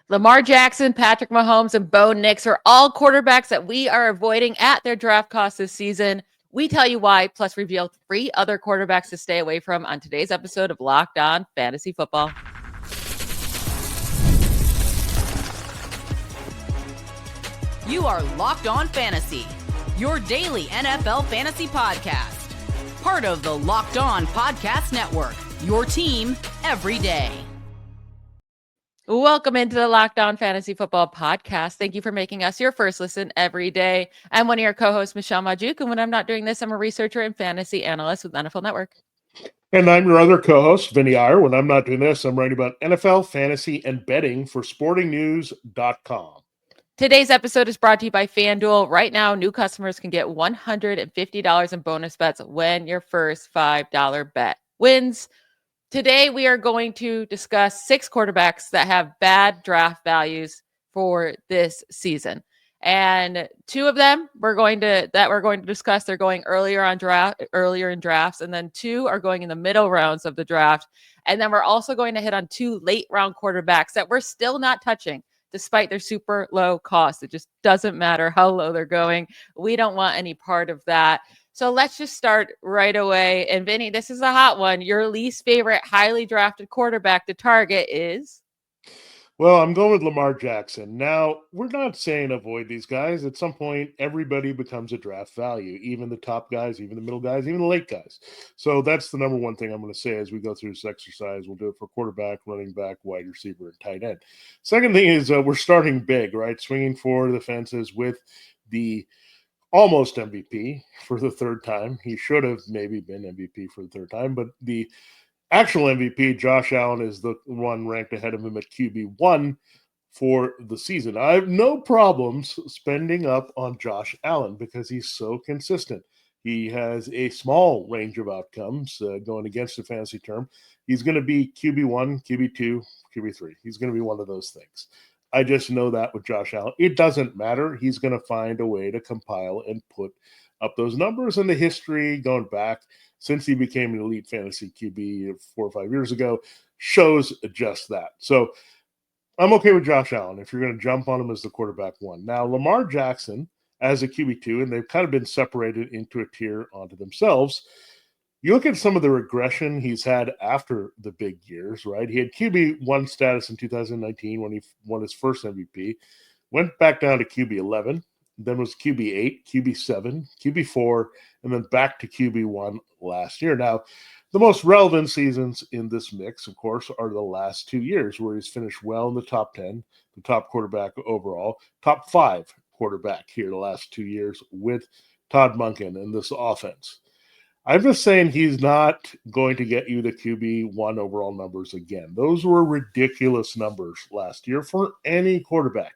Lamar Jackson, Patrick Mahomes, and Bo Nix are all quarterbacks that we are avoiding at their draft cost this season. We tell you why, plus reveal 3 other quarterbacks to stay away from on today's episode of Locked On Fantasy Football. You are Locked On Fantasy, your daily NFL fantasy podcast. Part of the Locked On Podcast Network, your team every day. Welcome into the Locked On Fantasy Football Podcast. Thank you for making us your first listen every day. I'm one of your co-hosts, Michelle Magdziuk, and when I'm not doing this, I'm a researcher and fantasy analyst with NFL Network. And I'm your other co-host, Vinnie Iyer. When I'm not doing this, I'm writing about NFL, fantasy, and betting for sportingnews.com. Today's episode is brought to you by FanDuel. Right now, new customers can get $150 in bonus bets when your first $5 bet wins. Today, we are going to discuss 6 quarterbacks that have bad draft values for this season. And 2 of them we're going to discuss. They're going earlier in drafts, and then 2 are going in the middle rounds of the draft. And then we're also going to hit on 2 late round quarterbacks that we're still not touching despite their super low cost. It just doesn't matter how low they're going. We don't want any part of that. So let's just start right away. And Vinny, this is a hot one. Your least favorite highly drafted quarterback to target is? Well, I'm going with Lamar Jackson. Now, we're not saying avoid these guys. At some point, everybody becomes a draft value, even the top guys, even the middle guys, even the late guys. So that's the number one thing I'm going to say as we go through this exercise. We'll do it for quarterback, running back, wide receiver, and tight end. Second thing is we're starting big, right? Swinging for the fences with the almost MVP for the third time. He should have maybe been MVP for the third time, but the actual MVP, Josh Allen, is the one ranked ahead of him at QB1 for the season. I have no problems spending up on Josh Allen because he's so consistent. He has a small range of outcomes going against the fantasy term. He's going to be QB1, QB2, QB3. He's going to be one of those things. I just know that with Josh Allen. It doesn't matter. He's going to find a way to compile and put up those numbers, and the history going back since he became an elite fantasy QB 4 or 5 years ago shows just that. So I'm okay with Josh Allen if you're going to jump on him as the quarterback 1. Now, Lamar Jackson as a QB2, and they've kind of been separated into a tier onto themselves. You look at some of the regression he's had after the big years, right? He had QB1 status in 2019 when he won his first MVP, went back down to QB11, then was QB8, QB7, QB4, and then back to QB1 last year. Now, the most relevant seasons in this mix, of course, are the last 2 years where he's finished well in the top 10, the top quarterback overall, top 5 quarterback here the last 2 years with Todd Monken and this offense. I'm just saying he's not going to get you the QB1 overall numbers again. Those were ridiculous numbers last year for any quarterback.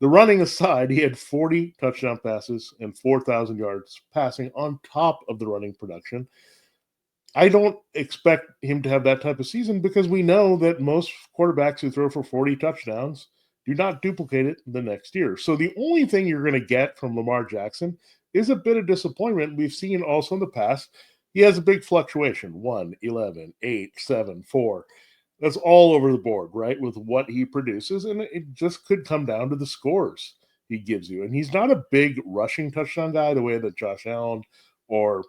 The running aside, he had 40 touchdown passes and 4,000 yards passing on top of the running production. I don't expect him to have that type of season because we know that most quarterbacks who throw for 40 touchdowns do not duplicate it the next year. So the only thing you're going to get from Lamar Jackson is a bit of disappointment. We've seen also in the past, he has a big fluctuation, 1, 11, 8, 7, 4. That's all over the board, right, with what he produces, and it just could come down to the scores he gives you. And he's not a big rushing touchdown guy the way that Josh Allen or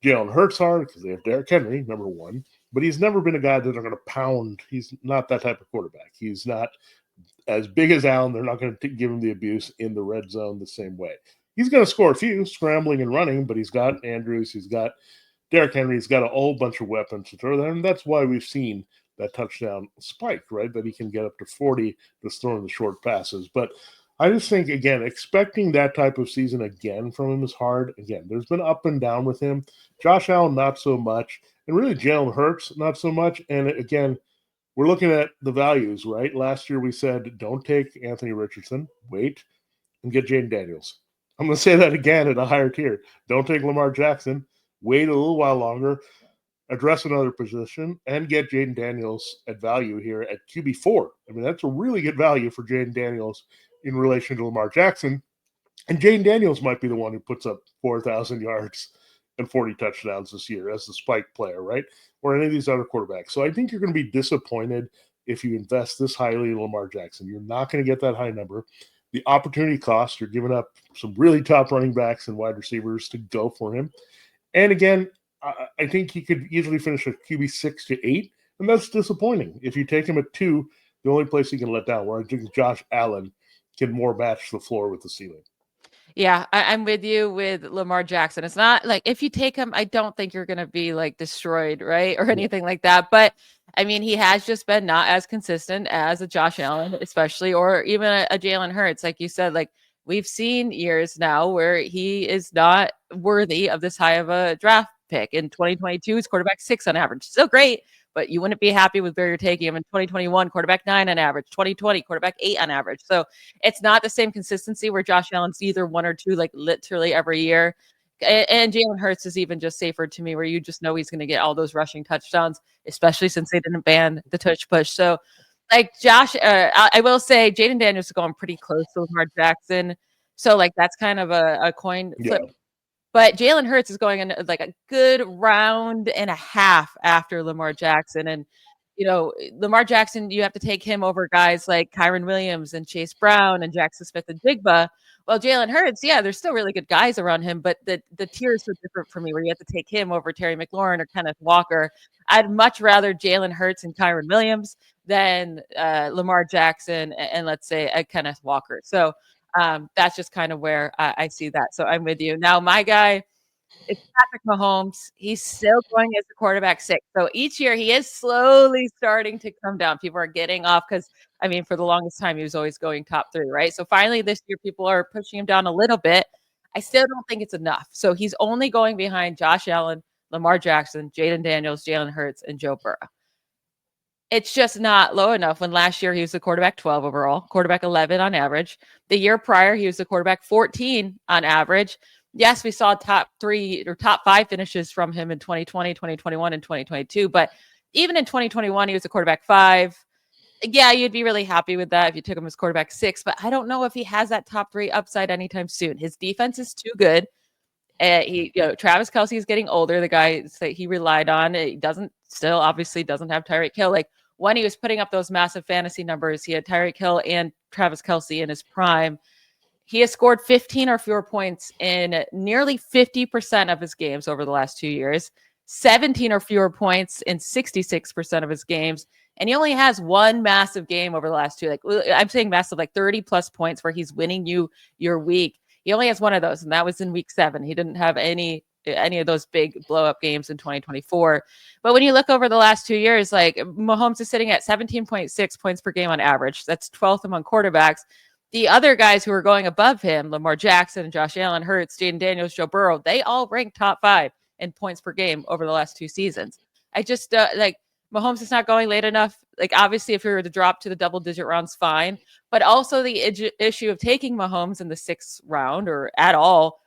Jalen Hurts are, because they have Derrick Henry, number 1. But he's never been a guy that they're going to pound. He's not that type of quarterback. He's not as big as Allen. They're not going to give him the abuse in the red zone the same way. He's going to score a few, scrambling and running, but he's got Andrews, he's got Derrick Henry, he's got a whole bunch of weapons to throw there, and that's why we've seen that touchdown spike, right, that he can get up to 40 just throwing the short passes. But I just think, again, expecting that type of season again from him is hard. Again, there's been up and down with him. Josh Allen, not so much. And really, Jalen Hurts, not so much. And again, we're looking at the values, right? Last year we said, don't take Anthony Richardson, wait, and get Jaden Daniels. I'm going to say that again at a higher tier. Don't take Lamar Jackson, wait a little while longer, address another position, and get Jaden Daniels at value here at QB4. I mean, that's a really good value for Jaden Daniels in relation to Lamar Jackson. And Jaden Daniels might be the one who puts up 4,000 yards and 40 touchdowns this year as the spike player, right? Or any of these other quarterbacks. So I think you're going to be disappointed if you invest this highly in Lamar Jackson. You're not going to get that high number. The opportunity cost, you're giving up some really top running backs and wide receivers to go for him. And again, I think he could easily finish a QB 6 to 8, and that's disappointing. If you take him at 2, the only place he can let down, where I think Josh Allen can more match the floor with the ceiling. Yeah, I'm with you with Lamar Jackson. It's not like if you take him, I don't think you're going to be like destroyed, right? Or anything like that. But I mean, he has just been not as consistent as a Josh Allen, especially, or even a Jalen Hurts. Like you said, like we've seen years now where he is not worthy of this high of a draft pick. In 2022, he's quarterback 6 on average. Still great, but you wouldn't be happy with where you're taking him. In 2021, quarterback 9 on average. 2020, quarterback 8 on average. So it's not the same consistency where Josh Allen's either 1 or 2, like literally every year. And Jalen Hurts is even just safer to me, where you just know he's going to get all those rushing touchdowns, especially since they didn't ban the touch push. So, like Josh, I will say Jaden Daniels is going pretty close to Lamar Jackson. So, like, that's kind of a coin flip. Yeah. But Jalen Hurts is going in like a good round and a half after Lamar Jackson. And, Lamar Jackson, you have to take him over guys like Kyron Williams and Chase Brown and Jackson Smith and Jigba. Well, Jalen Hurts, yeah, there's still really good guys around him, but the tiers are different for me, where you have to take him over Terry McLaurin or Kenneth Walker. I'd much rather Jalen Hurts and Kyron Williams than Lamar Jackson and let's say Kenneth Walker. So that's just kind of where I see that. So I'm with you. Now, my guy, it's Patrick Mahomes. He's still going as the quarterback 6. So each year he is slowly starting to come down. People are getting off because, I mean, for the longest time, he was always going top 3, right? So finally this year, people are pushing him down a little bit. I still don't think it's enough. So he's only going behind Josh Allen, Lamar Jackson, Jaden Daniels, Jalen Hurts, and Joe Burrow. It's just not low enough when last year he was the quarterback 12 overall, quarterback 11 on average. The year prior, he was the quarterback 14 on average. Yes, we saw top 3 or top 5 finishes from him in 2020, 2021, and 2022. But even in 2021, he was a quarterback 5. Yeah, you'd be really happy with that if you took him as quarterback 6. But I don't know if he has that top 3 upside anytime soon. His defense is too good. Travis Kelce is getting older. The guy that he relied on, he obviously doesn't have Tyreek Hill. Like when he was putting up those massive fantasy numbers, he had Tyreek Hill and Travis Kelce in his prime. He has scored 15 or fewer points in nearly 50% of his games over the last 2 years, 17 or fewer points in 66% of his games. And he only has one massive game over the last 2. Like I'm saying massive, like 30 plus points where he's winning you your week. He only has one of those, and that was in week 7. He didn't have any of those big blow up games in 2024. But when you look over the last 2 years, like Mahomes is sitting at 17.6 points per game on average. That's 12th among quarterbacks. The other guys who are going above him, Lamar Jackson, Josh Allen, Hurts, Jaden Daniels, Joe Burrow, they all rank top 5 in points per game over the last 2 seasons. I just like Mahomes is not going late enough. Like obviously, if you were to drop to the double-digit rounds, fine. But also the issue of taking Mahomes in the 6th round or at all,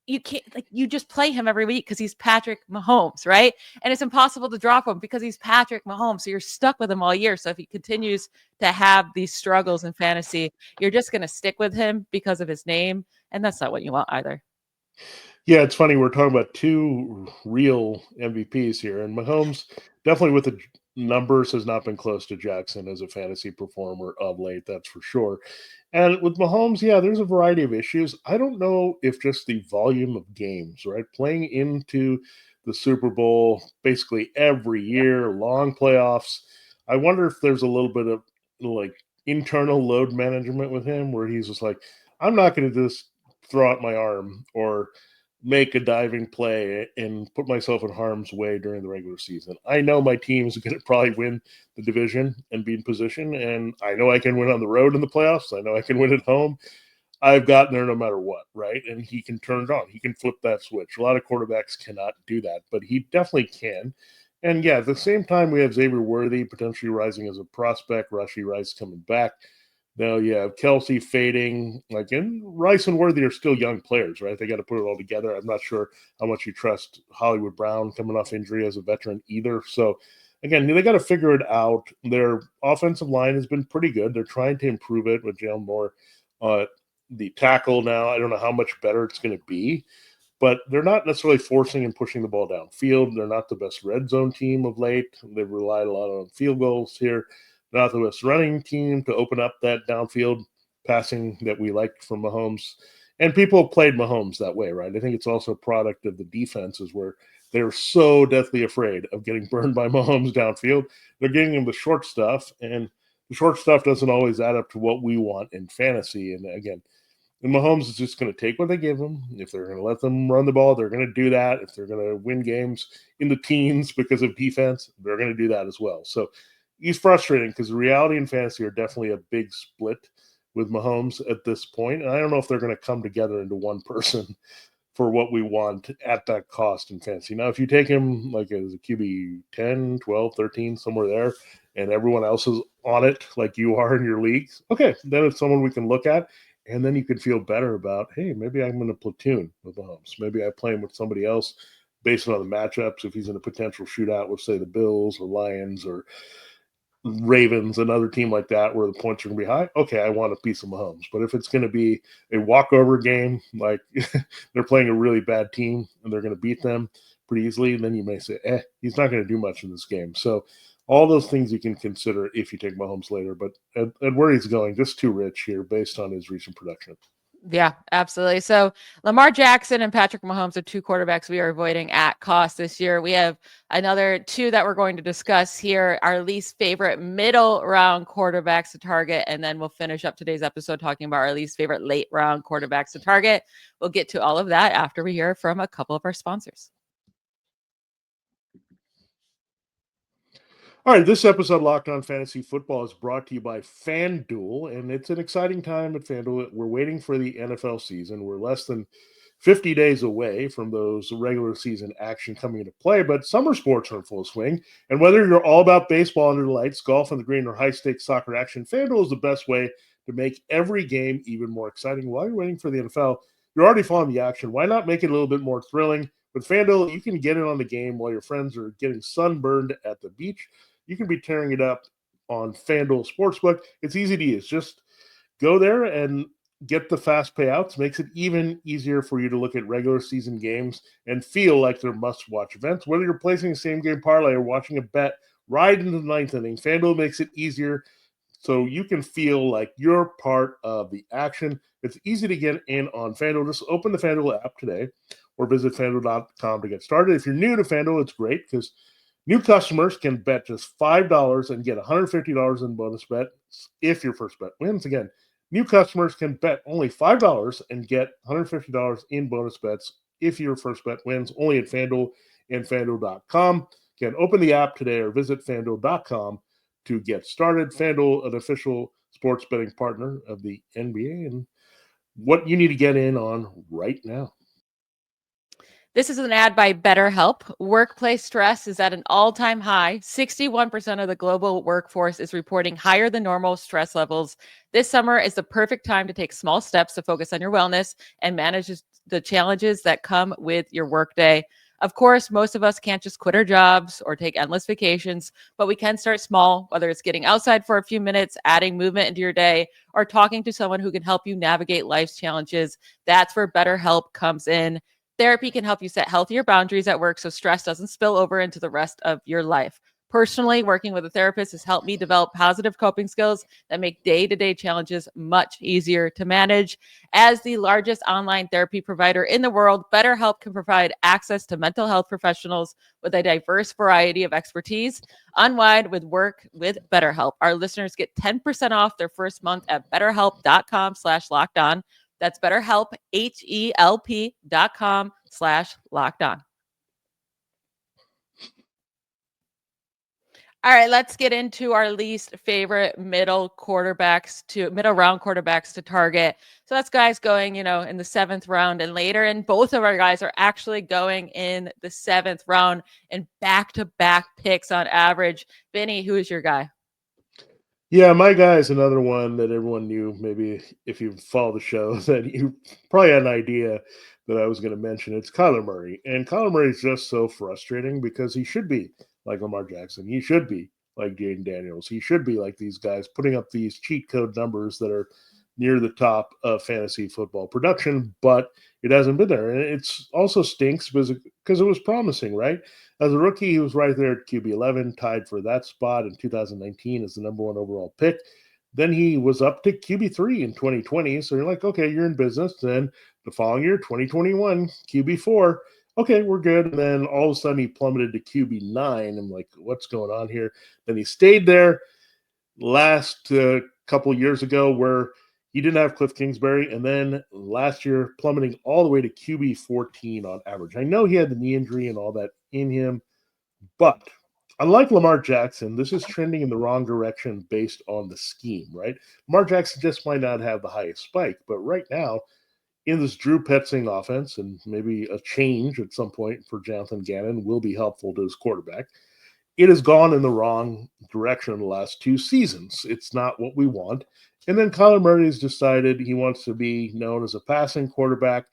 you can't, like, you just play him every week because he's Patrick Mahomes, right? And it's impossible to drop him because he's Patrick Mahomes. So you're stuck with him all year. So if he continues to have these struggles in fantasy, you're just going to stick with him because of his name. And that's not what you want either. Yeah, it's funny. We're talking about 2 real MVPs here, and Mahomes definitely with the numbers has not been close to Jackson as a fantasy performer of late. That's for sure. And with Mahomes, yeah, there's a variety of issues. I don't know if just the volume of games, right? Playing into the Super Bowl basically every year, long playoffs. I wonder if there's a little bit of like internal load management with him where he's just like, I'm not going to just throw out my arm or make a diving play and put myself in harm's way during the regular season. I know my team's going to probably win the division and be in position, and I know I can win on the road in the playoffs. I know I can win at home. I've gotten there no matter what, right? And he can turn it on. He can flip that switch. A lot of quarterbacks cannot do that, but he definitely can. And yeah, at the same time, we have Xavier Worthy potentially rising as a prospect, Rashee Rice coming back. Now you have Kelce fading, and Rice and Worthy are still young players, right? They got to put it all together. I'm not sure how much you trust Hollywood Brown coming off injury as a veteran either. So, again, they got to figure it out. Their offensive line has been pretty good. They're trying to improve it with Jalen Moore. The tackle now, I don't know how much better it's going to be, but they're not necessarily forcing and pushing the ball downfield. They're not the best red zone team of late. They've relied a lot on field goals here. not the best running team to open up that downfield passing that we liked from Mahomes. And people played Mahomes that way, right? I think it's also a product of the defenses where they're so deathly afraid of getting burned by Mahomes downfield. They're getting him the short stuff, and the short stuff doesn't always add up to what we want in fantasy. And again, and Mahomes is just going to take what they give him. If they're going to let them run the ball, they're going to do that. If they're going to win games in the teens because of defense, they're going to do that as well. So he's frustrating because the reality and fantasy are definitely a big split with Mahomes at this point. And I don't know if they're going to come together into one person for what we want at that cost in fantasy. Now, if you take him like as a QB 10, 12, 13, somewhere there, and everyone else is on it like you are in your leagues, okay, then it's someone we can look at. And then you could feel better about, hey, maybe I'm in a platoon with Mahomes. Maybe I play him with somebody else based on the matchups. If he's in a potential shootout with, say, the Bills or Lions or Ravens, another team like that where the points are going to be high, okay, I want a piece of Mahomes. But if it's going to be a walkover game, like they're playing a really bad team and they're going to beat them pretty easily, then you may say, he's not going to do much in this game. So all those things you can consider if you take Mahomes later. But at where he's going, just too rich here based on his recent production. Yeah, absolutely. So Lamar Jackson and Patrick Mahomes are two quarterbacks we are avoiding at cost this year. We have another two that we're going to discuss here, our least favorite middle round quarterbacks to target. And then we'll finish up today's episode talking about our least favorite late round quarterbacks to target. We'll get to all of that after we hear from a couple of our sponsors. All right, this episode of Locked On Fantasy Football is brought to you by FanDuel, and it's an exciting time at FanDuel. We're waiting for the NFL season. We're less than 50 days away from those regular season action coming into play, but summer sports are in full swing. And whether you're all about baseball under the lights, golf on the green, or high-stakes soccer action, FanDuel is the best way to make every game even more exciting. While you're waiting for the NFL, you're already following the action. Why not make it a little bit more thrilling? With FanDuel, you can get in on the game while your friends are getting sunburned at the beach. You can be tearing it up on FanDuel Sportsbook. It's easy to use. Just go there and get the fast payouts. Makes it even easier for you to look at regular season games and feel like they're must-watch events. Whether you're placing a same-game parlay or watching a bet right into the ninth inning, FanDuel makes it easier so you can feel like you're part of the action. It's easy to get in on FanDuel. Just open the FanDuel app today or visit FanDuel.com to get started. If you're new to FanDuel, it's great because new customers can bet just $5 and get $150 in bonus bets if your first bet wins. Again, new customers can bet only $5 and get $150 in bonus bets if your first bet wins, only at FanDuel and FanDuel.com. Again, open the app today or visit FanDuel.com to get started. FanDuel, an official sports betting partner of the NBA, and what you need to get in on right now. This is an ad by BetterHelp. Workplace stress is at an all-time high. 61% of the global workforce is reporting higher than normal stress levels. This summer is the perfect time to take small steps to focus on your wellness and manage the challenges that come with your workday. Of course, most of us can't just quit our jobs or take endless vacations, but we can start small, whether it's getting outside for a few minutes, adding movement into your day, or talking to someone who can help you navigate life's challenges. That's where BetterHelp comes in. Therapy can help you set healthier boundaries at work so stress doesn't spill over into the rest of your life. Personally, working with a therapist has helped me develop positive coping skills that make day-to-day challenges much easier to manage. As the largest online therapy provider in the world, BetterHelp can provide access to mental health professionals with a diverse variety of expertise. Unwind with work with BetterHelp. Our listeners get 10% off their first month at betterhelp.com/lockedon. That's BetterHelp, HELP.com/lockedon. All right, let's get into our least favorite middle round quarterbacks to target. So that's guys going, in the 7th round and later. And both of our guys are actually going in the 7th round and back-to-back picks on average. Vinny, who is your guy? Yeah, my guy is another one that everyone knew. Maybe if you follow the show, that you probably had an idea that I was going to mention. It's Kyler Murray. And Kyler Murray is just so frustrating because he should be like Lamar Jackson. He should be like Jaden Daniels. He should be like these guys putting up these cheat code numbers that are near the top of fantasy football production, but it hasn't been there. And it's also stinks because it was promising, right? As a rookie, he was right there at QB 11, tied for that spot in 2019 as the number one overall pick. Then he was up to QB3 in 2020. So you're like, okay, you're in business. Then the following year, 2021, QB4. Okay, we're good. And then all of a sudden he plummeted to QB9. I'm like, what's going on here? Then he stayed there last couple years ago where he didn't have Cliff Kingsbury. And then last year, plummeting all the way to QB14 on average. I know he had the knee injury and all that in him, but unlike Lamar Jackson, this is trending in the wrong direction based on the scheme, right? Lamar Jackson just might not have the highest spike, but right now, in this Drew Petzing offense, and maybe a change at some point for Jonathan Gannon will be helpful to his quarterback. It has gone in the wrong direction in the last 2 seasons. It's not what we want. And then Kyler Murray has decided he wants to be known as a passing quarterback,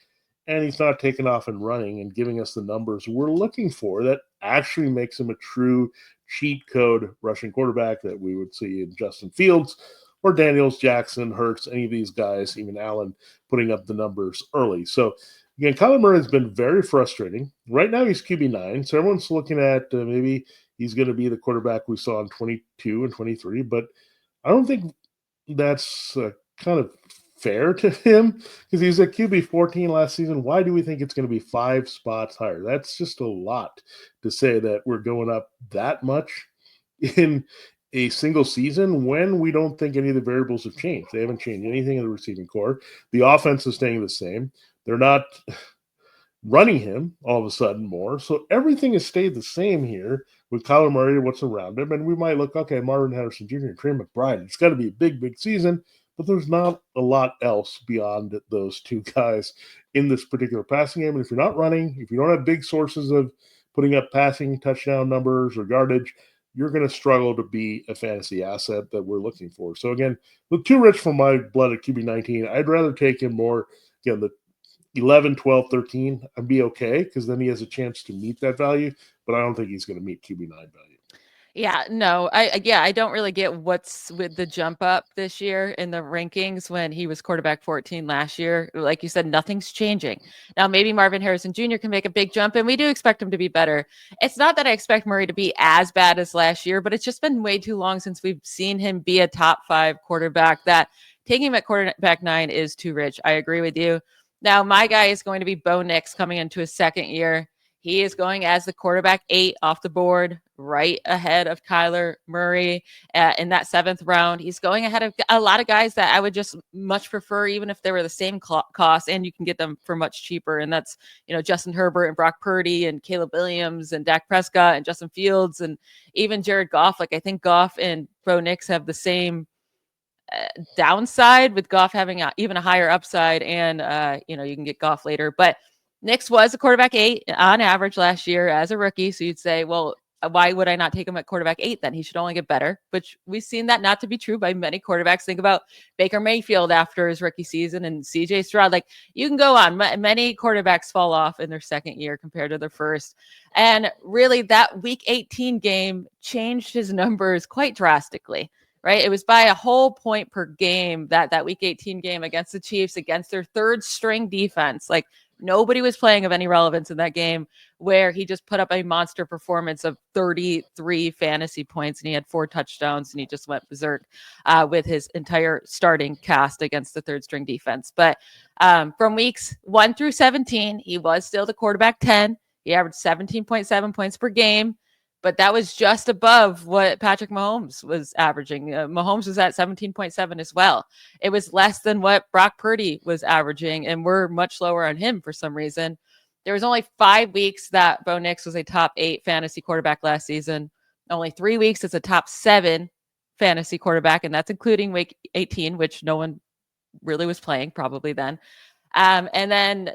and he's not taking off and running and giving us the numbers we're looking for that actually makes him a true cheat code rushing quarterback that we would see in Justin Fields or Daniels, Jackson, Hurts, any of these guys, even Allen, putting up the numbers early. So, again, Kyler Murray has been very frustrating. Right now he's QB9, so everyone's looking at maybe he's going to be the quarterback we saw in 22 and 23, but I don't think that's kind of fair to him because he's at QB 14 last season. Why do we think it's going to be 5 spots higher? That's just a lot to say that we're going up that much in a single season when we don't think any of the variables have changed. They haven't changed anything in the receiving core. The offense is staying the same. They're not running him all of a sudden more. So everything has stayed the same here with Kyler Murray, what's around him. And we might look, okay, Marvin Harrison Jr. and Trey McBride. It's got to be a big, big season, but there's not a lot else beyond those 2 guys in this particular passing game. And if you're not running, if you don't have big sources of putting up passing touchdown numbers or yardage, you're going to struggle to be a fantasy asset that we're looking for. So again, look too rich for my blood at QB19. I'd rather take him more, again, the 11, 12, 13, I'd be okay because then he has a chance to meet that value, but I don't think he's going to meet QB9 value. Yeah, no, I don't really get what's with the jump up this year in the rankings when he was quarterback 14 last year. Like you said, nothing's changing. Now, maybe Marvin Harrison Jr. can make a big jump, and we do expect him to be better. It's not that I expect Murray to be as bad as last year, but it's just been way too long since we've seen him be a top 5 quarterback that taking him at quarterback 9 is too rich. I agree with you. Now, my guy is going to be Bo Nix coming into his second year. He is going as the quarterback 8 off the board, right ahead of Kyler Murray in that 7th round. He's going ahead of a lot of guys that I would just much prefer, even if they were the same cost, and you can get them for much cheaper. And that's, Justin Herbert and Brock Purdy and Caleb Williams and Dak Prescott and Justin Fields and even Jared Goff. Like, I think Goff and Bo Nix have the same downside, with Goff having even a higher upside, and you can get Goff later. But Nix was a quarterback 8 on average last year as a rookie. So you'd say, well, why would I not take him at quarterback 8 then? He should only get better, which we've seen that not to be true by many quarterbacks. Think about Baker Mayfield after his rookie season and CJ Stroud. Like, you can go on. Many quarterbacks fall off in their second year compared to their first. And really, that week 18 game changed his numbers quite drastically. Right. It was by a whole point per game that week 18 game against the Chiefs, against their 3rd string defense. Like, nobody was playing of any relevance in that game, where he just put up a monster performance of 33 fantasy points, and he had 4 touchdowns, and he just went berserk with his entire starting cast against the 3rd string defense. But from weeks 1 through 17, he was still the quarterback 10. He averaged 17.7 points per game. But that was just above what Patrick Mahomes was averaging. Mahomes was at 17.7 as well. It was less than what Brock Purdy was averaging, and we're much lower on him for some reason. There was only 5 weeks that Bo Nix was a top 8 fantasy quarterback last season. Only 3 weeks as a top 7 fantasy quarterback, and that's including week 18, which no one really was playing probably then. And then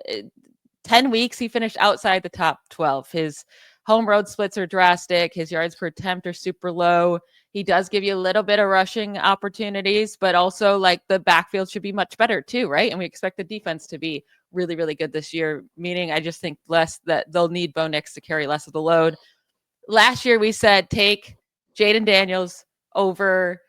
10 weeks, he finished outside the top 12. His home road splits are drastic. His yards per attempt are super low. He does give you a little bit of rushing opportunities, but also, like, the backfield should be much better too, right? And we expect the defense to be really, really good this year, meaning I just think that they'll need Bo Nix to carry less of the load. Last year we said take Jaden Daniels over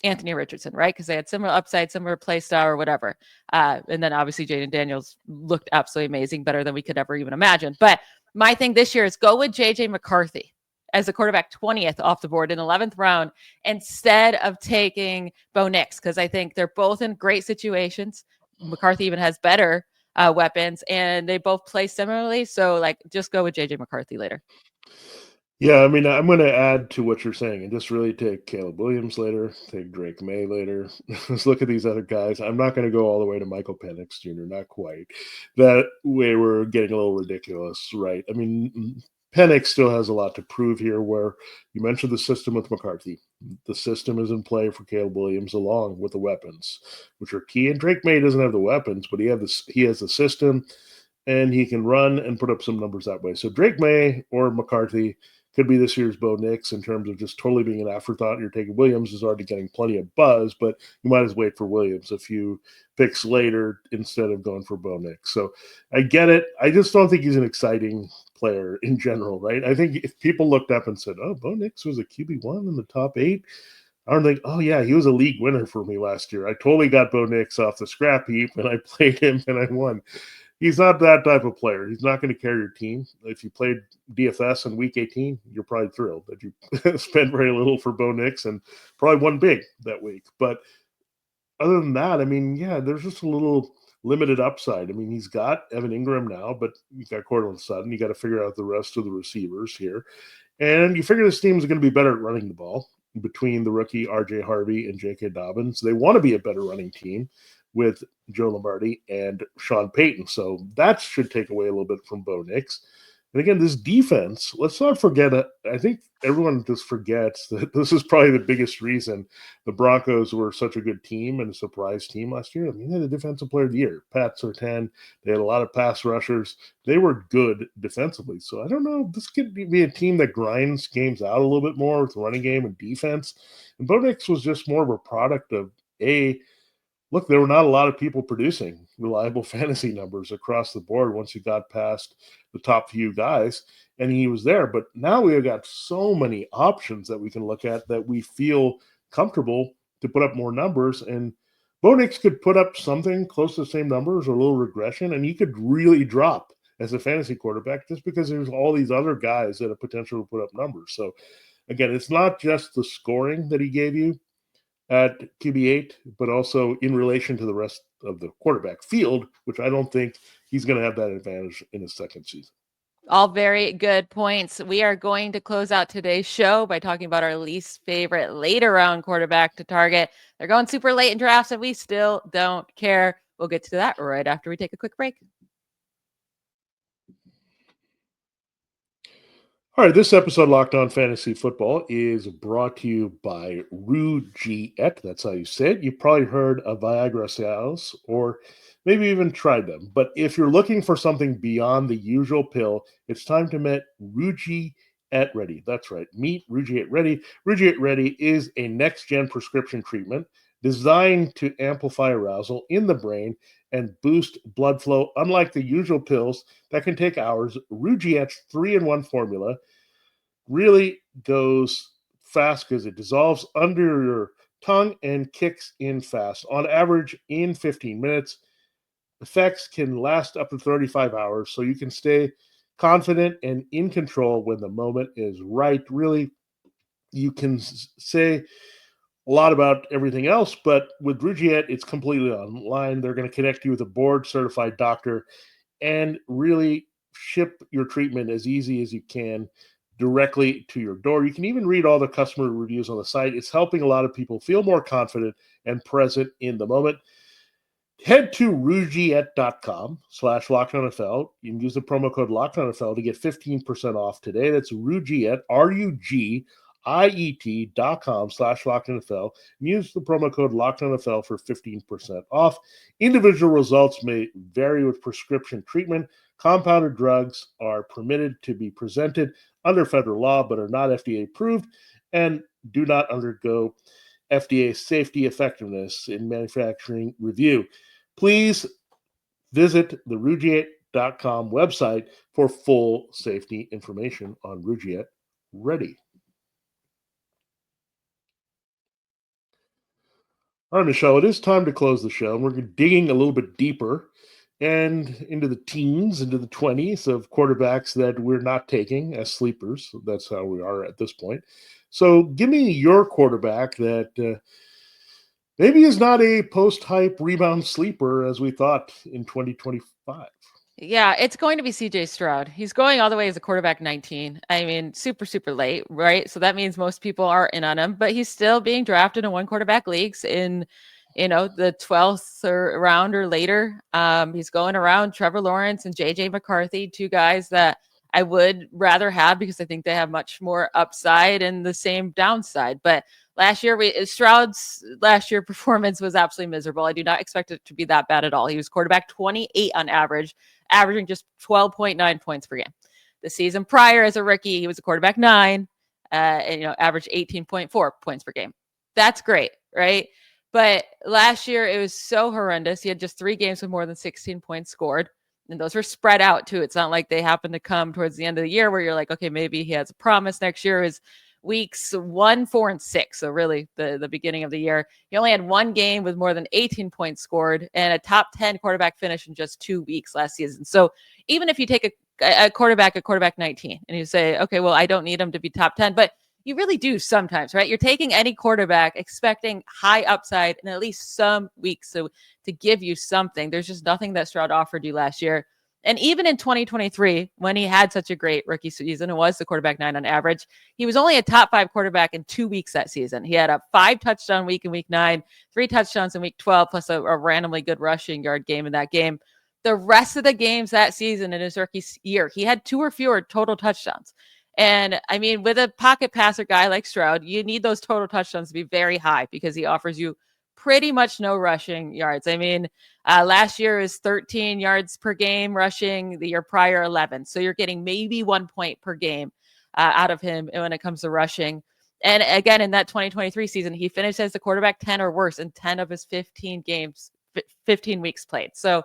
Anthony Richardson, right? Because they had similar upside, similar play style or whatever. And then obviously Jaden Daniels looked absolutely amazing, better than we could ever even imagine. But my thing this year is go with JJ McCarthy as the quarterback 20th off the board in 11th round instead of taking Bo Nix, because I think they're both in great situations. McCarthy even has better weapons, and they both play similarly. So, like, just go with JJ McCarthy later. Yeah, I mean, I'm going to add to what you're saying and just really take Caleb Williams later, take Drake May later. Let's look at these other guys. I'm not going to go all the way to Michael Penix Jr., not quite. That way we're getting a little ridiculous, right? I mean, Penix still has a lot to prove here, where you mentioned the system with McCarthy. The system is in play for Caleb Williams along with the weapons, which are key. And Drake May doesn't have the weapons, but he has the system, and he can run and put up some numbers that way. So Drake May or McCarthy could be this year's Bo Nix in terms of just totally being an afterthought. You're taking Williams, is already getting plenty of buzz, but you might as well wait for Williams a few picks later instead of going for Bo Nix. So I get it. I just don't think he's an exciting player in general, right? I think if people looked up and said, oh, Bo Nix was a QB1 in the top 8, I don't think, oh, yeah, he was a league winner for me last year. I totally got Bo Nix off the scrap heap, and I played him, and I won. He's not that type of player. He's not going to carry your team. If you played DFS in week 18, you're probably thrilled that you spent very little for Bo Nix and probably won big that week. But other than that, I mean, yeah, there's just a little limited upside. I mean, he's got Evan Ingram now, but you got Cortland Sutton. You got to figure out the rest of the receivers here. And you figure this team is going to be better at running the ball between the rookie RJ Harvey and J.K. Dobbins. They want to be a better running team with Joe Lombardi and Sean Payton. So that should take away a little bit from Bo Nix. And again, this defense, let's not forget, I think everyone just forgets that this is probably the biggest reason the Broncos were such a good team and a surprise team last year. I mean, they had the defensive player of the year, Pat Surtain. They had a lot of pass rushers. They were good defensively. So I don't know, this could be a team that grinds games out a little bit more with running game and defense. And Bo Nix was just more of a product of look, there were not a lot of people producing reliable fantasy numbers across the board once you got past the top few guys, and he was there. But now we have got so many options that we can look at that we feel comfortable to put up more numbers. And Bo Nix could put up something close to the same numbers or a little regression, and he could really drop as a fantasy quarterback just because there's all these other guys that have potential to put up numbers. So, again, it's not just the scoring that he gave you at QB8, but also in relation to the rest of the quarterback field, which I don't think he's going to have that advantage in his second season. All very good points. We are going to close out today's show by talking about our least favorite later round quarterback to target. They're going super late in drafts, and we still don't care. We'll get to that right after we take a quick break. All right, this episode of Locked On Fantasy Football is brought to you by Rugiet. That's how you say it. You've probably heard of Viagra sales or maybe even tried them. But if you're looking for something beyond the usual pill, it's time to meet Rugiet Ready. That's right, meet Rugiet Ready. Rugiet Ready is a next-gen prescription treatment designed to amplify arousal in the brain and boost blood flow. Unlike the usual pills that can take hours, Rugiet's 3-in-1 formula really goes fast because it dissolves under your tongue and kicks in fast. On average, in 15 minutes, effects can last up to 35 hours, so you can stay confident and in control when the moment is right. Really, you can say a lot about everything else, but with Rugiet, it's completely online. They're going to connect you with a board-certified doctor and really ship your treatment as easy as you can directly to your door. You can even read all the customer reviews on the site. It's helping a lot of people feel more confident and present in the moment. Head to rugiet.com/LockedOnNFL. You can use the promo code LockedOnNFL to get 15% off today. That's Rugiet, RUGIET.com/LockedOnNFL. Use the promo code LockedOnNFL for 15% off. Individual results may vary with prescription treatment. Compounded drugs are permitted to be presented under federal law but are not FDA approved and do not undergo FDA safety effectiveness in manufacturing review. Please visit the Rugiet.com website for full safety information on Rugiet Ready. All right, Michelle, it is time to close the show. We're digging a little bit deeper and into the teens, into the 20s of quarterbacks that we're not taking as sleepers. That's how we are at this point. So give me your quarterback that maybe is not a post hype rebound sleeper as we thought in 2025. Yeah, it's going to be CJ Stroud. He's going all the way as a quarterback 19. I mean, super, super late, right? So that means most people are in on him, but he's still being drafted in one quarterback leagues in, the 12th round or later. He's going around Trevor Lawrence and JJ McCarthy, two guys that I would rather have because I think they have much more upside and the same downside. But last year, Stroud's last year performance was absolutely miserable. I do not expect it to be that bad at all. He was quarterback 28 on average, averaging just 12.9 points per game. The season prior, as a rookie, he was a quarterback 9, and averaged 18.4 points per game. That's great, right? But last year it was so horrendous. He had just 3 games with more than 16 points scored, and those were spread out too. It's not like they happened to come towards the end of the year where you're like, okay, maybe he has a promise next year. Is weeks 1, 4, and 6. So really the beginning of the year. He only had 1 game with more than 18 points scored and a top 10 quarterback finish in just 2 weeks last season. So even if you take a quarterback 19 and you say, okay, well, I don't need him to be top 10, but you really do sometimes, right? You're taking any quarterback expecting high upside in at least some weeks. So to give you something, there's just nothing that Stroud offered you last year. And even in 2023, when he had such a great rookie season and was the quarterback 9 on average, he was only a top 5 quarterback in 2 weeks that season. He had a 5 touchdown week in week 9, 3 touchdowns in week 12, plus a randomly good rushing yard game in that game. The rest of the games that season in his rookie year, he had 2 or fewer total touchdowns. And I mean, with a pocket passer guy like Stroud, you need those total touchdowns to be very high because he offers you pretty much no rushing yards. I mean, last year is 13 yards per game rushing, the year prior 11. So you're getting maybe 1 point per game out of him when it comes to rushing. And again, in that 2023 season, he finished as the quarterback 10 or worse in 10 of his 15 games, 15 weeks played. So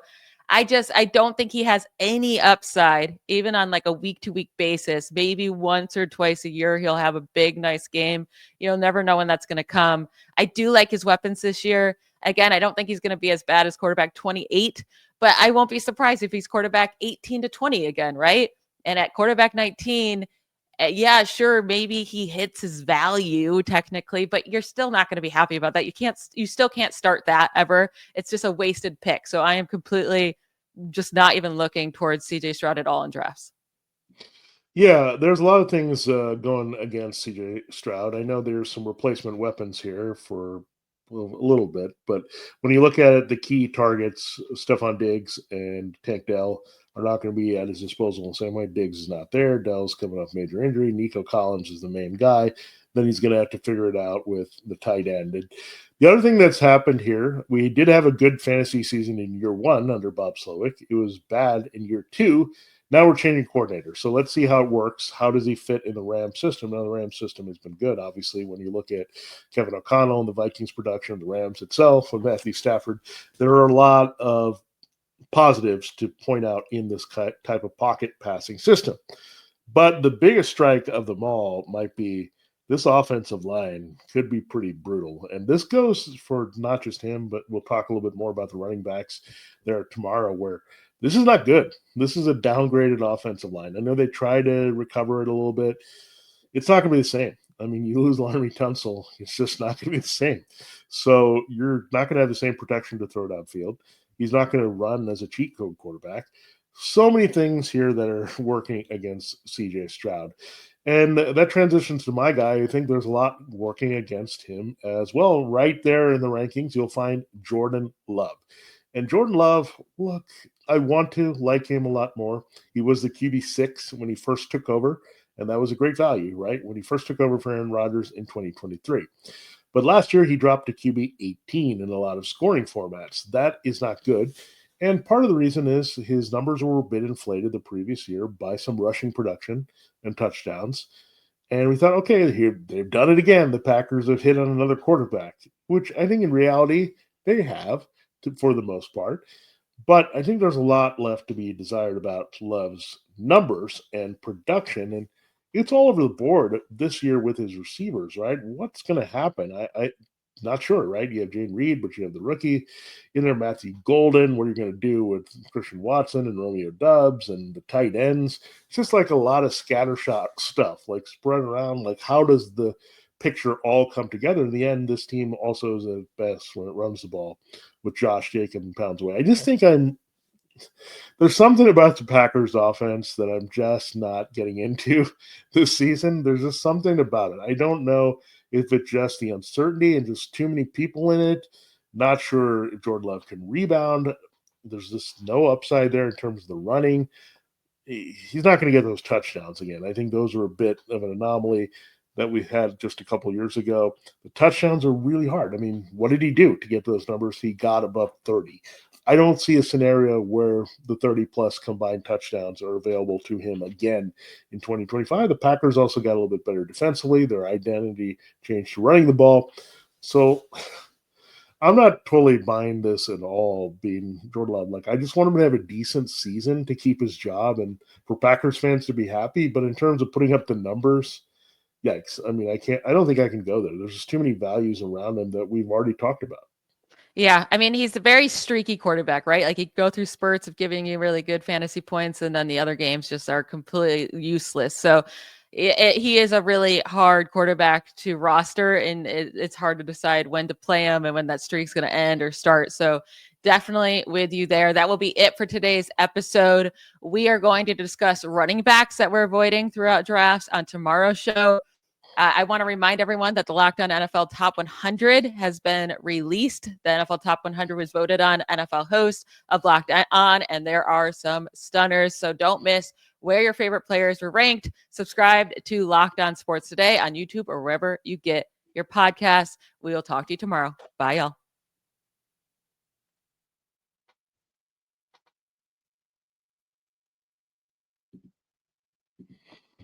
I don't think he has any upside, even on like a week to week basis. Maybe once or twice a year, he'll have a big, nice game. You'll never know when that's going to come. I do like his weapons this year. Again, I don't think he's going to be as bad as quarterback 28, but I won't be surprised if he's quarterback 18 to 20 again, right? And at quarterback 19, yeah, sure, maybe he hits his value technically, but you're still not going to be happy about that. You still can't start that ever. It's just a wasted pick. So I am completely just not even looking towards CJ Stroud at all in drafts. Yeah, there's a lot of things going against CJ Stroud. I know there's some replacement weapons here for a little bit, but when you look at it, the key targets, Stephon Diggs and Tank Dell, are not going to be at his disposal in the same way. Diggs is not there. Dell's coming off major injury. Nico Collins is the main guy. Then he's going to have to figure it out with the tight end. And the other thing that's happened here, we did have a good fantasy season in year 1 under Bob Slowick. It was bad in year 2. Now we're changing coordinator. So let's see how it works. How does he fit in the Rams system? Now, the Rams system has been good, obviously, when you look at Kevin O'Connell and the Vikings production, the Rams itself, and Matthew Stafford. There are a lot of positives to point out in this type of pocket passing system. But the biggest strike of them all might be this offensive line could be pretty brutal. And this goes for not just him, but we'll talk a little bit more about the running backs there tomorrow, where this is not good. This is a downgraded offensive line. I know they try to recover it a little bit. It's not going to be the same. I mean, you lose Larry Tunsil, it's just not going to be the same. So you're not going to have the same protection to throw downfield. He's not going to run as a cheat code quarterback. So many things here that are working against CJ Stroud. And that transitions to my guy. I think there's a lot working against him as well. Right there in the rankings, you'll find Jordan Love. And Jordan Love, look, I want to like him a lot more. He was the QB6 when he first took over, and that was a great value, right? When he first took over for Aaron Rodgers in 2023. But last year, he dropped to QB 18 in a lot of scoring formats. That is not good. And part of the reason is his numbers were a bit inflated the previous year by some rushing production and touchdowns. And we thought, okay, here they've done it again. The Packers have hit on another quarterback, which I think in reality they have for the most part. But I think there's a lot left to be desired about Love's numbers and production. And it's all over the board this year with his receivers, right? What's going to happen? not sure, right? You have Jane Reed, but you have the rookie in there, Matthew Golden. What are you going to do with Christian Watson and Romeo Doubs and the tight ends? It's just like a lot of scattershot stuff, like spread around. Like, how does the picture all come together? In the end, this team also is at best when it runs the ball with Josh Jacobs and pounds away. I just think there's something about the Packers offense that I'm just not getting into this season. There's just something about it. I don't know if it's just the uncertainty and just too many people in it. Not sure if Jordan Love can rebound. There's just no upside there in terms of the running. He's not going to get those touchdowns again. I think those are a bit of an anomaly that we had just a couple years ago. The touchdowns are really hard. I mean, what did he do to get those numbers? He got above 30. I don't see a scenario where the 30-plus combined touchdowns are available to him again in 2025. The Packers also got a little bit better defensively. Their identity changed to running the ball. So I'm not totally buying this at all, being Jordan Love. Like, I just want him to have a decent season to keep his job and for Packers fans to be happy. But in terms of putting up the numbers, yikes. I mean, I don't think I can go there. There's just too many values around him that we've already talked about. Yeah, I mean, he's a very streaky quarterback, right? Like, he go through spurts of giving you really good fantasy points, and then the other games just are completely useless. So he is a really hard quarterback to roster, and it's hard to decide when to play him and when that streak's going to end or start. So definitely with you there. That will be it for today's episode. We are going to discuss running backs that we're avoiding throughout drafts on tomorrow's show. I want to remind everyone that the Locked On NFL Top 100 has been released. The NFL Top 100 was voted on NFL host of Locked On, and there are some stunners. So don't miss where your favorite players were ranked. Subscribe to Locked On Sports Today on YouTube or wherever you get your podcasts. We will talk to you tomorrow. Bye, y'all.